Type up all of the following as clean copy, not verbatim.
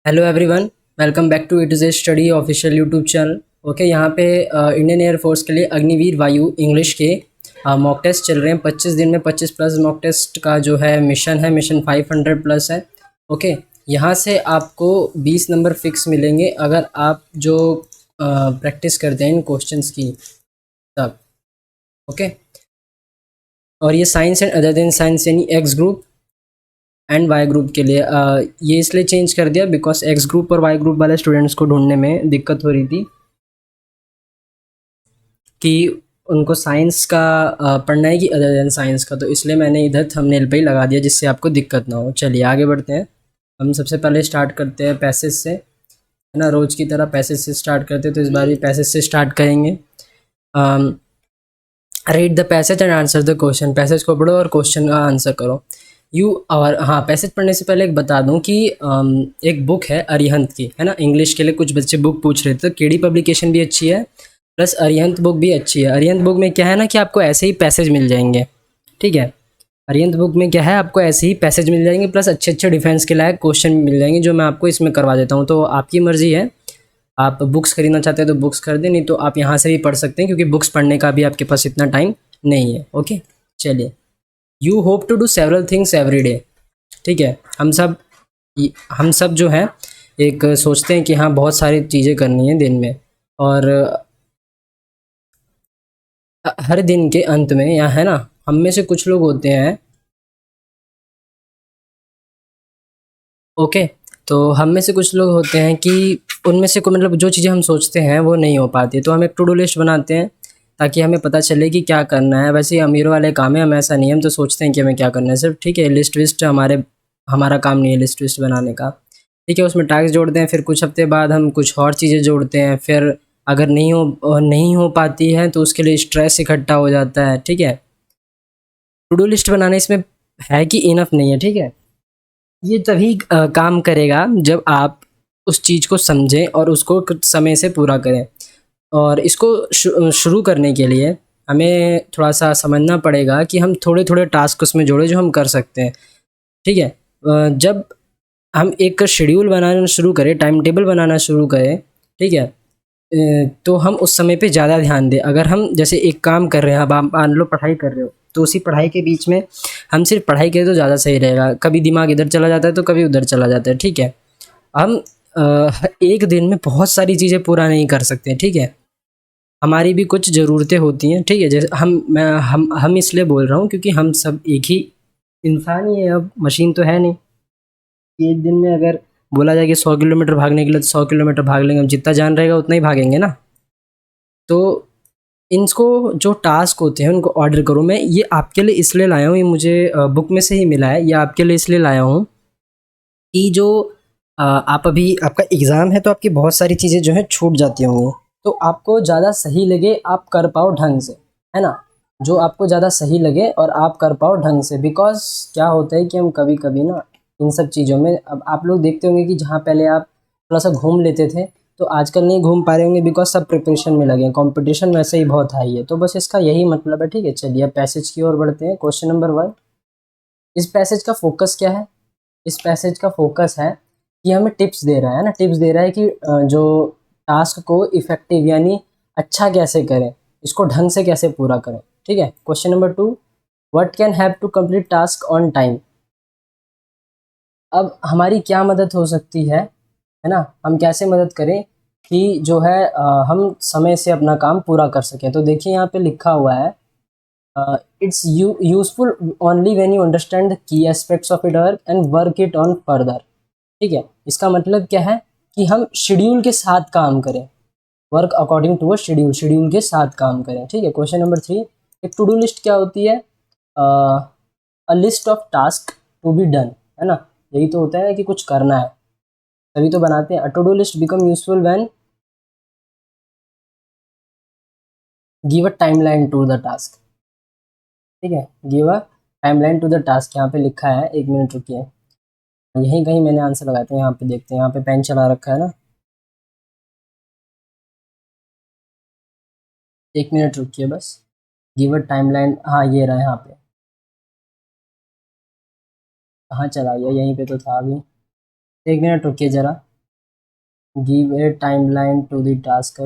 Hello everyone, welcome back to it is a study official YouTube channel. Okay, यहाँ पे Indian air force के लिए अग्निवीर वायु इंग्लिश के मॉक टेस्ट चल रहे हैं। 25 दिन में 25 प्लस मॉक टेस्ट का जो है मिशन 500 प्लस है। ओके, यहाँ से आपको 20 नंबर फिक्स मिलेंगे अगर आप जो प्रैक्टिस करते हैं इन क्वेश्चंस की तब। ओके, और ये science and other than science यानी X group and Y group के लिए ये इसलिए चेंज कर दिया बिकॉज एक्स ग्रुप और वाई ग्रुप वाले स्टूडेंट्स को ढूंढने में दिक्कत हो रही थी कि उनको साइंस का पढ़ना है कि अदर देन साइंस का, तो इसलिए मैंने इधर थंबनेल पे ही लगा दिया जिससे आपको दिक्कत ना हो। चलिए आगे बढ़ते हैं। हम सबसे पहले स्टार्ट करते हैं पैसेज से, है ना। रोज़ की तरह पैसेज से स्टार्ट करते हैं, तो इस बार भी पैसेज से स्टार्ट करेंगे। Read the passage and answer the question. Passage को पढ़ो और क्वेश्चन का आंसर करो। और हाँ, पैसेज पढ़ने से पहले एक बता दूं कि एक बुक है अरिहंत की, है ना। इंग्लिश के लिए कुछ बच्चे बुक पूछ रहे थे, तो केडी पब्लिकेशन भी अच्छी है प्लस अरिहंत बुक भी अच्छी है। अरिहंत बुक में क्या है ना कि आपको ऐसे ही पैसेज मिल जाएंगे, ठीक है। अरिहंत बुक में क्या है, आपको ऐसे ही पैसेज मिल जाएंगे प्लस अच्छे अच्छे डिफेंस के लायक क्वेश्चन मिल जाएंगे, जो मैं आपको इसमें करवा देता हूँ। तो आपकी मर्ज़ी है, आप बुक्स खरीदना चाहते हैं तो बुक्स खरीदें, नहीं तो आप यहाँ से भी पढ़ सकते हैं क्योंकि बुक्स पढ़ने का भी आपके पास इतना टाइम नहीं है। ओके, चलिए। You hope to do several things every day. ठीक है, हम सब जो है एक सोचते हैं कि हाँ बहुत सारी चीज़ें करनी है दिन में, और हर दिन के अंत में, या है ना, हम में से कुछ लोग होते हैं। ओके, तो हम में से कुछ लोग होते हैं कि उनमें से कोई मतलब जो चीज़ें हम सोचते हैं वो नहीं हो पाती, तो हम एक टू डू लिस्ट बनाते हैं ताकि हमें पता चले कि क्या करना है। वैसे ही अमीरों वाले काम है, हम ऐसा नहीं है, हम तो सोचते हैं कि हमें क्या करना है सिर्फ। ठीक है, लिस्ट विस्ट हमारा काम नहीं है लिस्ट विस्ट बनाने का। ठीक है, उसमें टैक्स जोड़ते हैं, फिर कुछ हफ्ते बाद हम कुछ और चीज़ें जोड़ते हैं, फिर अगर नहीं हो पाती है तो उसके लिए स्ट्रेस इकट्ठा हो जाता है। ठीक है, टू डू लिस्ट बनाना इसमें है कि इनफ नहीं है। ठीक है, ये तभी काम करेगा जब आप उस चीज़ को समझें और उसको कुछ समय से पूरा करें। और इसको शुरू करने के लिए हमें थोड़ा सा समझना पड़ेगा कि हम थोड़े थोड़े टास्क उसमें जोड़े जो हम कर सकते हैं। ठीक है, जब हम एक शेड्यूल बनाना शुरू करें, टाइम टेबल बनाना शुरू करें, ठीक है, तो हम उस समय पे ज़्यादा ध्यान दें। अगर हम जैसे एक काम कर रहे हैं, अब आप मान लो पढ़ाई कर रहे हो, तो उसी पढ़ाई के बीच में हम सिर्फ पढ़ाई करें तो ज़्यादा सही रहेगा। कभी दिमाग इधर चला जाता है तो कभी उधर चला जाता है। ठीक है, हम एक दिन में बहुत सारी चीज़ें पूरा नहीं कर सकते। ठीक है, हमारी भी कुछ ज़रूरतें होती हैं। ठीक है, जैसे हम इसलिए बोल रहा हूँ क्योंकि हम सब एक ही इंसान ही है, अब मशीन तो है नहीं कि एक दिन में अगर बोला जाए कि 100 किलोमीटर भागने के लिए तो 100 किलोमीटर भाग लेंगे। हम जितना जान रहेगा उतना ही भागेंगे ना। तो इनको जो टास्क होते हैं उनको ऑर्डर करो। मैं ये आपके लिए इसलिए लाया हूँ, ये मुझे बुक में से ही मिला है, ये आपके लिए इसलिए लाया हूँ कि जो आप अभी आपका एग्ज़ाम है तो आपकी बहुत सारी चीज़ें जो है छूट जाती होंगी, तो आपको ज़्यादा सही लगे आप कर पाओ ढंग से, है ना। जो आपको ज़्यादा सही लगे और आप कर पाओ ढंग से, बिकॉज क्या होता है कि हम कभी कभी ना इन सब चीज़ों में, अब आप लोग देखते होंगे कि जहाँ पहले आप थोड़ा सा घूम लेते थे तो आजकल नहीं घूम पा रहे होंगे बिकॉज सब प्रिपरेशन में लगे हैं। कॉम्पिटिशन वैसे ही बहुत हाई है, तो बस इसका यही मतलब है। ठीक है, चलिए अब पैसेज की ओर बढ़ते हैं। क्वेश्चन नंबर 1, इस पैसेज का फोकस क्या है। इस पैसेज का फोकस है कि हमें टिप्स दे रहा है ना, टिप्स दे रहा है कि जो टास्क को इफेक्टिव यानी अच्छा कैसे करें, इसको ढंग से कैसे पूरा करें। ठीक है, question number 2, what can help to complete task on time. अब हमारी क्या मदद हो सकती है ना, हम कैसे मदद करें कि जो है हम समय से अपना काम पूरा कर सकें। तो देखिए यहाँ पे लिखा हुआ है, it's useful only when you understand the key aspects of it work and work it on further. ठीक है, इसका मतलब क्या है कि हम शेड्यूल के साथ काम करें, work according to a schedule, schedule के साथ काम करें। ठीक है, क्वेश्चन नंबर 3, एक टू डू लिस्ट क्या होती है, a list of task to be done, है ना। यही तो होता है कि कुछ करना है, तभी तो बनाते हैं। A to do list become useful when give a timeline to the task. ठीक है, give a timeline to the task, यहाँ पे लिखा है, एक मिनट रुकिए, यहीं कहीं मैंने आंसर लगाया था, यहाँ पे देखते हैं, यहाँ पे पेन चला रखा है ना, एक मिनट रुकिए बस। गिव अ टाइमलाइन, हाँ ये रहा है यहाँ पे, कहाँ चला गया, यहीं पे तो था अभी, एक मिनट रुकिए ज़रा। Give a timeline to the task.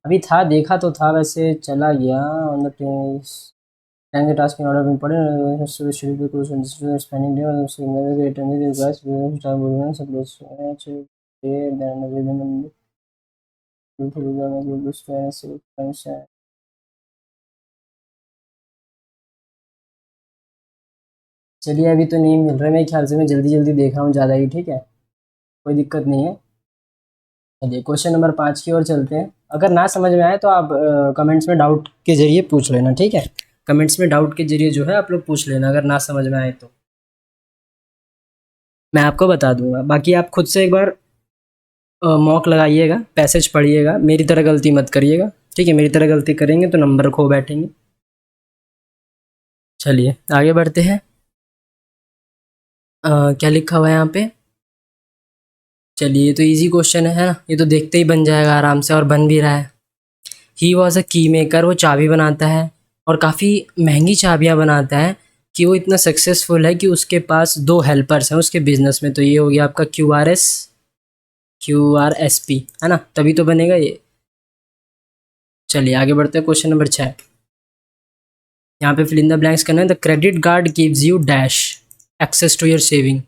अभी था, देखा तो था, वैसे चला गया। On the task in order important schedule cruise spending day return request time सब चलिए, अभी तो नहीं मिल रहा, मेरे ख्याल से मैं जल्दी जल्दी देख रहा हूँ ज़्यादा ही, ठीक है, कोई दिक्कत नहीं है। चलिए क्वेश्चन नंबर 5 की ओर चलते हैं। अगर ना समझ में आए तो आप कमेंट्स में डाउट के ज़रिए पूछ लेना, ठीक है। कमेंट्स में डाउट के ज़रिए जो है आप लोग पूछ लेना, अगर ना समझ में आए तो मैं आपको बता दूंगा। बाकी आप खुद से एक बार मॉक लगाइएगा, पैसेज पढ़िएगा, मेरी तरह गलती मत करिएगा, ठीक है। मेरी तरह गलती करेंगे तो नंबर खो बैठेंगे। चलिए आगे बढ़ते हैं। क्या लिखा हुआ है यहाँ पे? चलिए, ये तो इजी क्वेश्चन है ना, ये तो देखते ही बन जाएगा आराम से, और बन भी रहा है। ही वॉज अ की मेकर, वो चाबी बनाता है और काफ़ी महंगी चाबियाँ बनाता है कि वो इतना सक्सेसफुल है कि उसके पास 2 हेल्पर्स हैं उसके बिजनेस में। तो ये हो गया आपका QRSP, है ना, तभी तो बनेगा ये। चलिए आगे बढ़ते हैं। क्वेश्चन नंबर 6, यहाँ पे फिल इन द ब्लैंक्स करना है। The credit card gives you dash access to your saving.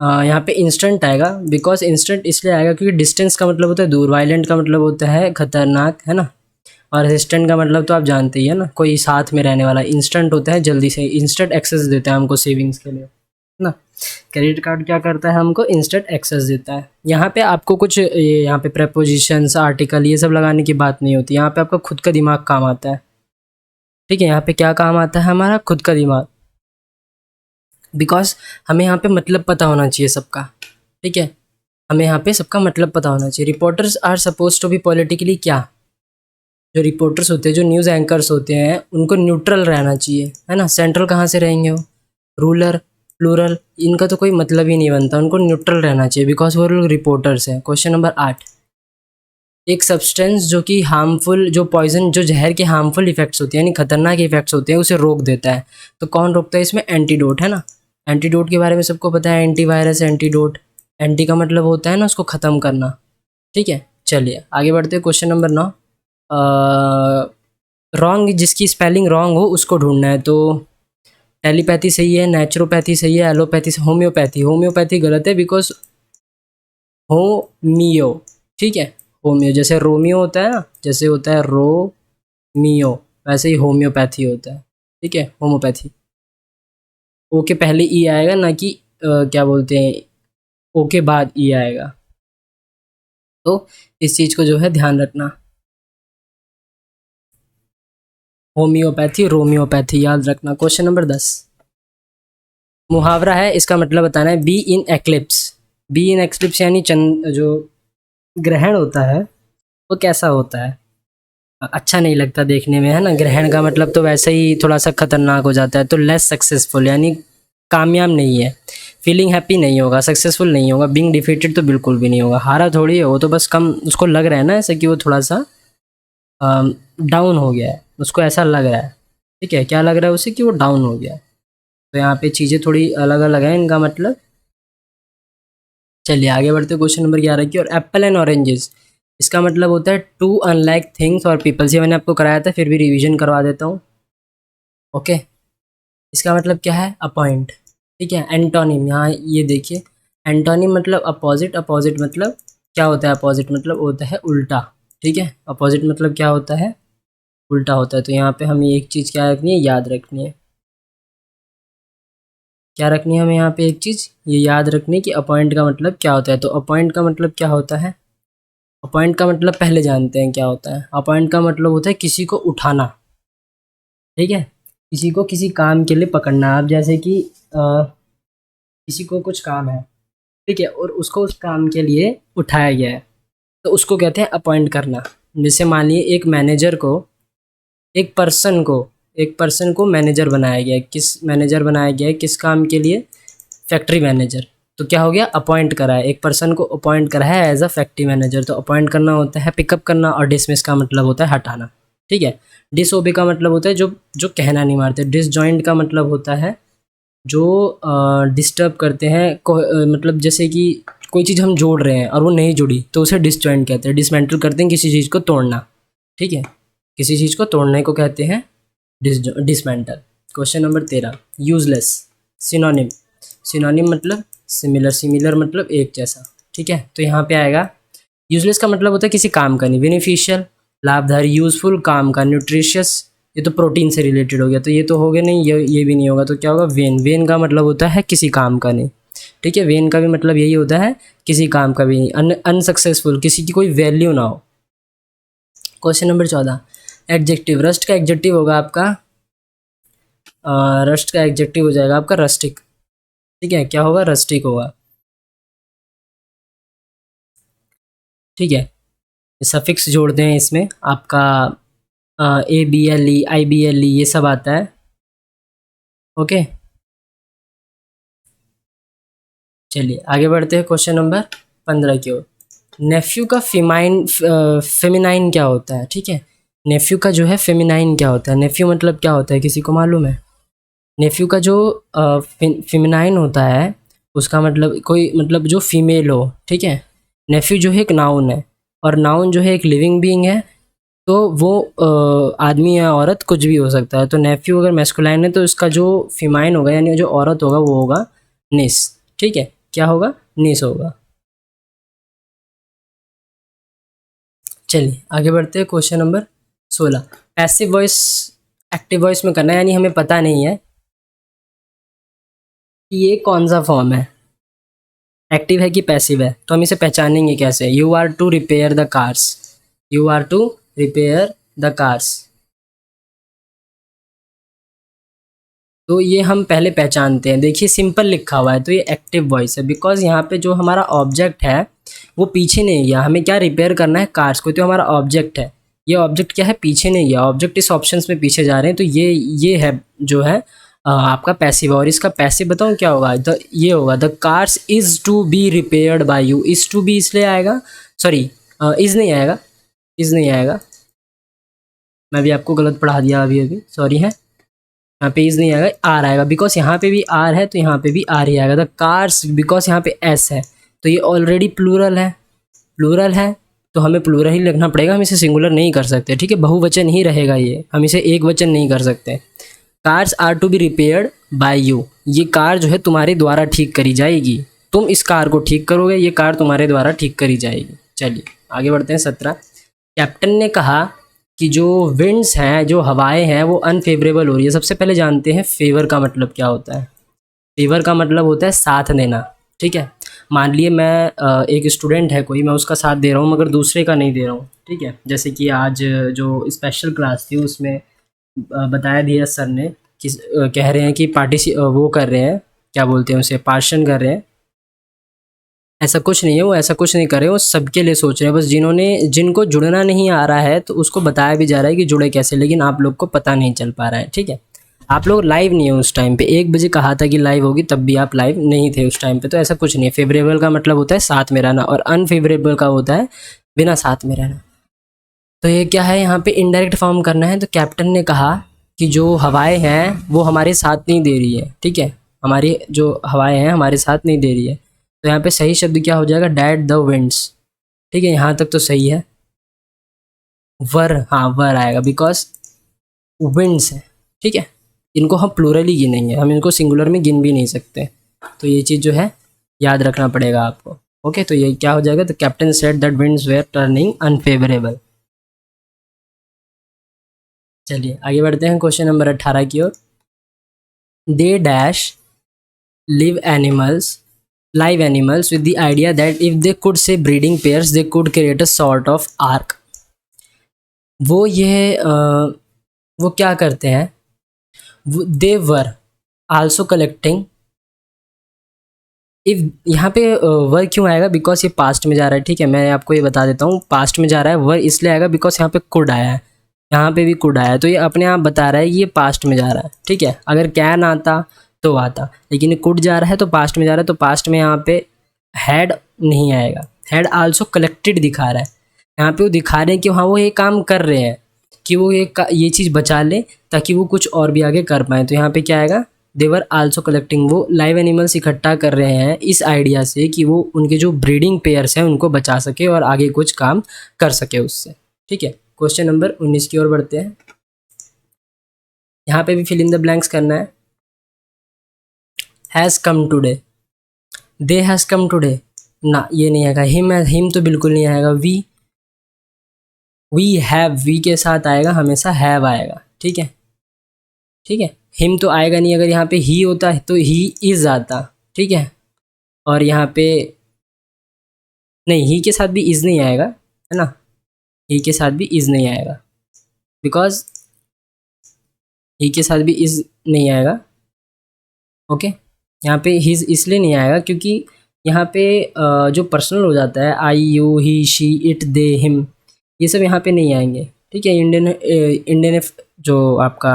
यहाँ पे इंस्टेंट आएगा, बिकॉज इंस्टेंट इसलिए आएगा क्योंकि डिस्टेंस का मतलब होता है दूर, वायलेंट का मतलब होता है खतरनाक, है ना, और रेजिस्टेंट का मतलब तो आप जानते ही है ना, कोई साथ में रहने वाला। इंस्टेंट होता है जल्दी से, इंस्टेंट एक्सेस देता है हमको सेविंग्स के लिए, है ना। क्रेडिट कार्ड क्या करता है, हमको इंस्टेंट एक्सेस देता है। यहाँ पे आपको कुछ ये यहाँ पे प्रेपोजिशंस, आर्टिकल, ये सब लगाने की बात नहीं होती, यहाँ पे आपका खुद का दिमाग काम आता है, ठीक है। यहाँ पे क्या काम आता है, हमारा खुद का दिमाग, बिकॉज हमें यहाँ पे मतलब पता होना चाहिए सबका, ठीक है। हमें यहाँ पे सबका मतलब पता होना चाहिए। Reporters are suppose to be politically क्या, जो रिपोर्टर्स होते हैं, जो न्यूज़ एंकर्स होते हैं, उनको न्यूट्रल रहना चाहिए, है ना। सेंट्रल कहाँ से रहेंगे वो, रूलर, प्लूरल, इनका तो कोई मतलब ही नहीं बनता, उनको न्यूट्रल रहना चाहिए बिकॉज वो लोग रिपोर्टर्स हैं। क्वेश्चन नंबर 8, एक सब्सटेंस जो कि हार्मफुल, जो पॉइजन, जो जहर के हार्मफुल इफेक्ट्स होते हैं, यानी खतरनाक इफेक्ट्स होते हैं, उसे रोक देता है। तो कौन रोकता है इसमें? एंटीडोट, है ना। एंटीडोट के बारे में सबको पता है, एंटीवायरस, एंटीडोट। एंटी का मतलब होता है ना उसको ख़त्म करना, ठीक है। चलिए आगे बढ़ते हैं। क्वेश्चन नंबर 9, रॉन्ग, जिसकी स्पेलिंग रॉन्ग हो उसको ढूंढना है। तो टेलीपैथी सही है, नेचुरोपैथी सही है, एलोपैथी, होम्योपैथी, होम्योपैथी गलत है बिकॉज होमियो, ठीक है। होमियो जैसे रोमियो होता है ना, जैसे होता है रोमियो, वैसे ही होम्योपैथी होता है, ठीक है, होम्योपैथी। ओ के पहले ई आएगा, ना कि क्या बोलते हैं, ओ के बाद ई आएगा। तो इस चीज़ को जो है ध्यान रखना। होम्योपैथी, रोमियोपैथी याद रखना। क्वेश्चन नंबर 10, मुहावरा है, इसका मतलब बताना है। Be in eclipse, be in eclipse यानी चंद, जो ग्रहण होता है वो कैसा होता है? अच्छा नहीं लगता देखने में, है ना। ग्रहण का मतलब तो वैसे ही थोड़ा सा खतरनाक हो जाता है। तो लेस सक्सेसफुल यानी कामयाब नहीं है, फीलिंग हैप्पी नहीं होगा, सक्सेसफुल नहीं होगा, बीइंग डिफीटेड तो बिल्कुल भी नहीं होगा। हारा थोड़ी है वो, तो बस कम उसको लग रहा है ना ऐसा कि वो थोड़ा सा डाउन हो गया है, उसको ऐसा लग रहा है, ठीक है। क्या लग रहा है उसे? कि वो डाउन हो गया है। तो यहाँ पे चीज़ें थोड़ी अलग अलग हैं इनका मतलब। चलिए आगे बढ़ते हैं क्वेश्चन नंबर 11 की। और एप्पल एंड ऑरेंजेस, इसका मतलब होता है टू अनलाइक थिंग्स और पीपल्स। ये मैंने आपको कराया था, फिर भी रिवीजन करवा देता हूँ, ओके। इसका मतलब क्या है? अपॉइंट, ठीक है। एंटोनिम, यहाँ ये देखिए, एंटोनिम मतलब अपोजिट, अपोजिट मतलब क्या होता है? अपोजिट मतलब होता है उल्टा, ठीक है। अपोजिट मतलब क्या होता है? उल्टा होता है। तो यहाँ पे हमें एक चीज़ क्या रखनी है? याद रखनी है। क्या रखनी है हमें यहाँ पे? एक चीज़ ये याद रखनी है कि अपॉइंट का मतलब क्या होता है। तो अपॉइंट का मतलब क्या होता है? अपॉइंट का मतलब पहले जानते हैं क्या होता है। अपॉइंट का मतलब होता है किसी को उठाना, ठीक है, किसी को किसी काम के लिए पकड़ना। आप जैसे कि किसी को कुछ काम है, ठीक है, और उसको उस काम के लिए उठाया गया है, तो उसको कहते हैं अपॉइंट करना। जैसे मानिए एक मैनेजर को, एक पर्सन को, एक पर्सन को मैनेजर बनाया गया है। किस मैनेजर बनाया गया है? किस काम के लिए? Factory manager. तो क्या हो गया? अपॉइंट करा है, एक पर्सन को अपॉइंट करा है एज अ फैक्ट्री मैनेजर। तो अपॉइंट करना होता है पिकअप करना, और डिसमिस का मतलब होता है हटाना, ठीक है। डिसओबे का मतलब होता है जो जो कहना नहीं मानते। डिसजॉइंट का मतलब होता है जो डिस्टर्ब करते हैं, मतलब जैसे कि कोई चीज़ हम जोड़ रहे हैं और वो नहीं जुड़ी तो उसे डिसजॉइंट कहते हैं। डिसमेंटल करते हैं किसी चीज़ को तोड़ना, ठीक है, किसी चीज़ को तोड़ने को कहते हैं dismantle. Question number 13, useless synonym. Synonym मतलब सिमिलर, सिमिलर मतलब एक जैसा, ठीक है। तो यहाँ पे आएगा यूजलेस का मतलब होता है किसी काम का नहीं। बेनिफिशियल लाभदायी, यूजफुल काम का, न्यूट्रिशियस ये तो प्रोटीन से रिलेटेड हो गया, तो ये तो हो गया नहीं, ये भी नहीं होगा, तो क्या होगा वेन। वेन का मतलब होता है किसी काम का नहीं, ठीक है। वेन का भी मतलब यही होता है किसी काम का भी नहीं। अनसक्सेसफुल किसी की कोई वैल्यू ना हो। Question number 14, adjective. रस्ट का एडजेक्टिव होगा आपका रस्ट का एडजेक्टिव हो जाएगा आपका रस्टिक, ठीक है। क्या होगा, रस्टिक होगा, ठीक है। सफिक्स जोड़ते हैं इसमें आपका ABLE IBLE ये सब आता है, ओके। चलिए आगे बढ़ते हैं क्वेश्चन नंबर 15 की ओर। नेफ्यू का फेमिनाइन क्या होता है, ठीक है। नेफ्यू का जो है फेमिनाइन क्या होता है, नेफ्यू मतलब क्या होता है, किसी को मालूम है। नेफ्यू का जो फेमिनाइन होता है उसका मतलब कोई मतलब जो फीमेल हो, ठीक है। नेफ्यू जो है एक नाउन है और नाउन जो है एक लिविंग बीइंग है, तो वो आदमी या औरत कुछ भी हो सकता है। तो नेफ्यू अगर मैस्कुलाइन है तो इसका जो फीमाइन होगा यानी जो औरत होगा वो होगा निस, ठीक है। क्या होगा, निस होगा। चलिए आगे बढ़ते हैं question number 16। Passive voice active voice में करना है, यानी हमें पता नहीं है कि ये कौन सा फॉर्म है, एक्टिव है कि पैसिव है, तो हम इसे पहचानेंगे कैसे। You are to repair the cars, you are to repair the cars, तो ये हम पहले पहचानते हैं। देखिए सिंपल लिखा हुआ है तो ये एक्टिव वॉइस है, बिकॉज यहाँ पे जो हमारा ऑब्जेक्ट है वो पीछे नहीं गया। हमें क्या रिपेयर करना है, कार्स को, तो हमारा ऑब्जेक्ट है। ये ऑब्जेक्ट क्या है, पीछे नहीं गया, ऑब्जेक्ट इस ऑप्शंस में पीछे जा रहे हैं, तो ये है जो है आपका पैसिव। और इसका पैसिव बताऊँ क्या होगा, ये होगा the cars is to be repaired by you. Is to be इसलिए आएगा, सॉरी इज़ नहीं आएगा, इज़ नहीं आएगा, मैं भी आपको गलत पढ़ा दिया अभी सॉरी है। यहाँ पे इज़ नहीं आएगा, आर आएगा, बिकॉज यहाँ पे भी आर है तो यहाँ पे भी आर ही आएगा। द कार्स, बिकॉज यहाँ पे एस है तो ये ऑलरेडी प्लूरल है, प्लूरल है तो हमें प्लूरल ही लिखना पड़ेगा, हम इसे सिंगुलर नहीं कर सकते, ठीक है। बहुवचन ही रहेगा ये, हम इसे एक वचन नहीं कर सकते। Cars are to be repaired by you, ये कार जो है तुम्हारे द्वारा ठीक करी जाएगी, तुम इस कार को ठीक करोगे, ये कार तुम्हारे द्वारा ठीक करी जाएगी। चलिए आगे बढ़ते हैं 17। कैप्टन ने कहा कि जो विंड्स हैं, जो हवाएं हैं वो अनफेवरेबल हो रही है। सबसे पहले जानते हैं फेवर का मतलब क्या होता है। फेवर का मतलब होता है साथ देना, ठीक है। मान लिए मैं एक स्टूडेंट है कोई, मैं उसका साथ दे रहा हूँ मगर दूसरे का नहीं दे रहा हूँ, ठीक है। जैसे कि आज जो स्पेशल क्लास थी उसमें बताया दिया सर ने कि कह रहे हैं कि वो कर रहे हैं, क्या बोलते हैं उसे, पार्शन कर रहे हैं। ऐसा कुछ नहीं है, वो ऐसा कुछ नहीं कर रहे, वो सबके लिए सोच रहे हैं। बस जिनको जुड़ना नहीं आ रहा है तो उसको बताया भी जा रहा है कि जुड़े कैसे, लेकिन आप लोग को पता नहीं चल पा रहा है, ठीक है। आप लोग लाइव नहीं हो उस टाइम पे, 1 बजे कहा था कि लाइव होगी तब भी आप लाइव नहीं थे उस टाइम पे, तो ऐसा कुछ नहीं है। फेवरेबल का मतलब होता है साथ में रहना और अनफेवरेबल का होता है बिना साथ में रहना। तो ये क्या है, यहाँ पे इनडायरेक्ट फॉर्म करना है। तो कैप्टन ने कहा कि जो हवाएं हैं वो हमारे साथ नहीं दे रही है, ठीक है, हमारी जो हवाएं हैं हमारे साथ नहीं दे रही है। तो यहाँ पे सही शब्द क्या हो जाएगा, डैट द विंड्स, ठीक है। यहाँ तक तो सही है। वर, हाँ वर आएगा बिकॉज विंड्स है, ठीक है। इनको हम प्लूरल ही गिनेंगे, हम इनको सिंगुलर में गिन भी नहीं सकते। तो ये चीज़ जो है याद रखना पड़ेगा आपको, ओके। तो ये क्या हो जाएगा, the captain said that winds were turning unfavourable. चलिए आगे बढ़ते हैं क्वेश्चन नंबर 18 की ओर। They dash live animals live animals with the idea that if they could say breeding pairs they could create a sort of arc। वो क्या करते हैं, they were also collecting, if यहाँ पे वर क्यों आएगा, बिकॉज ये पास्ट में जा रहा है, ठीक है। मैं आपको ये बता देता हूँ, पास्ट में जा रहा है वर इसलिए आएगा बिकॉज यहाँ पे कुड आया है, यहाँ पे भी कुड आया है, तो ये अपने आप बता रहा है कि ये पास्ट में जा रहा है, ठीक है। अगर कैन आता तो आता, लेकिन ये कुड जा रहा है तो पास्ट में जा रहा है, तो पास्ट में यहाँ पे हैड नहीं आएगा। हैड आल्सो कलेक्टेड दिखा रहा है, यहाँ पे वो दिखा रहे हैं कि हाँ वो ये काम कर रहे हैं कि वो ये चीज़ बचा ले ताकि वो कुछ और भी आगे कर पाएँ। तो यहाँ पे क्या आएगा, देवर आल्सो कलेक्टिंग, वो लाइव एनिमल्स इकट्ठा कर रहे हैं इस आइडिया से कि वो उनके जो ब्रीडिंग पेयर्स हैं उनको बचा सके और आगे कुछ काम कर सके उससे। ठीक है, क्वेश्चन नंबर 19 की ओर बढ़ते हैं। यहाँ पे भी फिल इन द ब्लैंक्स करना है। Has come today, they has come today, ना ये नहीं आएगा। हिम तो बिल्कुल नहीं आएगा। वी हैव, वी के साथ आएगा हमेशा हैव आएगा। ठीक है, ठीक है, हिम तो आएगा नहीं। अगर यहाँ पे ही होता है तो ही इज़ आता। ठीक है, और यहाँ पे नहीं, ही के साथ भी इज़ नहीं आएगा, है ना, ही के साथ भी इज़ नहीं आएगा, बिकॉज ही के साथ भी इज़ नहीं आएगा। ओके, यहाँ पे हिज इसलिए नहीं आएगा क्योंकि यहाँ पे जो पर्सनल हो जाता है, I you he she it they him, ये सब यहाँ पे नहीं आएंगे। ठीक है, इंडियन जो आपका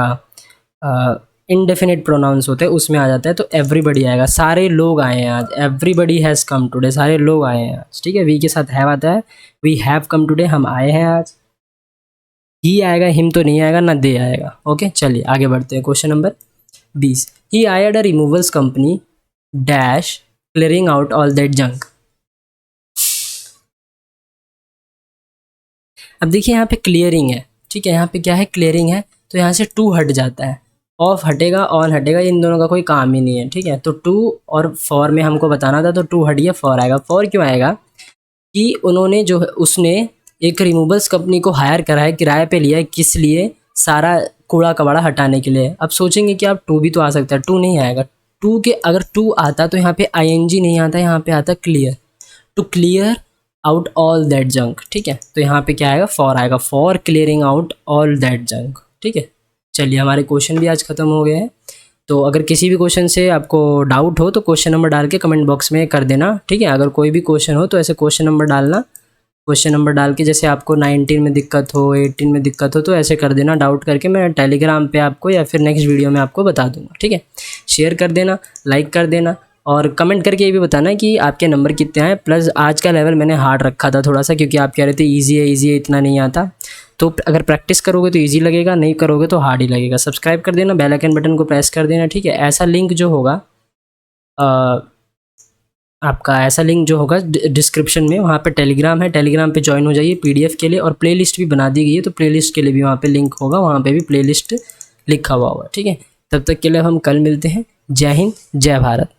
इनडेफिनिट प्रोनाउंस होते हैं उसमें आ जाता है, तो एवरीबडी आएगा। सारे लोग आए हैं आज, एवरीबडी हैज़ कम टुडे, सारे लोग आए हैं आज। ठीक है, वी के साथ हैव आता है, वी हैव कम टुडे, हम आए हैं आज। ही आएगा, हिम तो नहीं आएगा, ना दे आएगा। ओके, चलिए आगे बढ़ते हैं। Question number 20, he hired a removals company dash clearing out all that junk. अब देखिए यहाँ पे क्लियरिंग है। ठीक है, यहाँ पे क्या है, क्लियरिंग है, तो यहाँ से टू हट जाता है, ऑफ हटेगा, ऑन हटेगा, इन दोनों का कोई काम ही नहीं है। ठीक है, तो टू और फॉर में हमको बताना था, तो टू हट गया, फॉर आएगा। फॉर क्यों आएगा कि उन्होंने जो उसने एक रिमूवल्स कंपनी को हायर करा है, किराए पे लिया है, किस लिए, सारा कूड़ा कबाड़ा हटाने के लिए। अब सोचेंगे कि आप टू भी तो आ सकता है, टू नहीं आएगा। टू के अगर टू आता तो यहाँ पे आईएनजी नहीं आता, यहाँ पे आता clear, to clear out all that junk. ठीक है, तो यहाँ पे क्या आएगा, फॉर आएगा, for clearing out all that junk. ठीक है, चलिए हमारे क्वेश्चन भी आज ख़त्म हो गए हैं। तो अगर किसी भी क्वेश्चन से आपको डाउट हो तो क्वेश्चन नंबर डाल के कमेंट बॉक्स में कर देना। ठीक है, अगर कोई भी क्वेश्चन हो तो ऐसे क्वेश्चन नंबर डालना, क्वेश्चन नंबर डाल के जैसे आपको 19 में दिक्कत हो, 18 में दिक्कत हो, तो ऐसे कर देना डाउट करके, मैं टेलीग्राम पे आपको या फिर नेक्स्ट वीडियो में आपको बता दूंगा। ठीक है, शेयर कर देना, लाइक कर देना, और कमेंट करके ये भी बताना कि आपके नंबर कितने आए। प्लस आज का लेवल मैंने हार्ड रखा था थोड़ा सा, क्योंकि आप कह रहे थे ईजी है, इतना नहीं आता। तो अगर प्रैक्टिस करोगे तो ईजी लगेगा, नहीं करोगे तो हार्ड ही लगेगा। सब्सक्राइब कर देना, बेल आइकन बटन को प्रेस कर देना। ठीक है, ऐसा लिंक जो होगा आपका, ऐसा लिंक जो होगा डिस्क्रिप्शन में, वहाँ पे टेलीग्राम है, टेलीग्राम पे ज्वाइन हो जाइए पीडीएफ के लिए। और प्लेलिस्ट भी बना दी गई है, तो प्लेलिस्ट के लिए भी वहाँ पे लिंक होगा, वहाँ पे भी प्लेलिस्ट लिखा हुआ होगा। ठीक है, तब तक के लिए हम कल मिलते हैं। जय हिंद, जय भारत।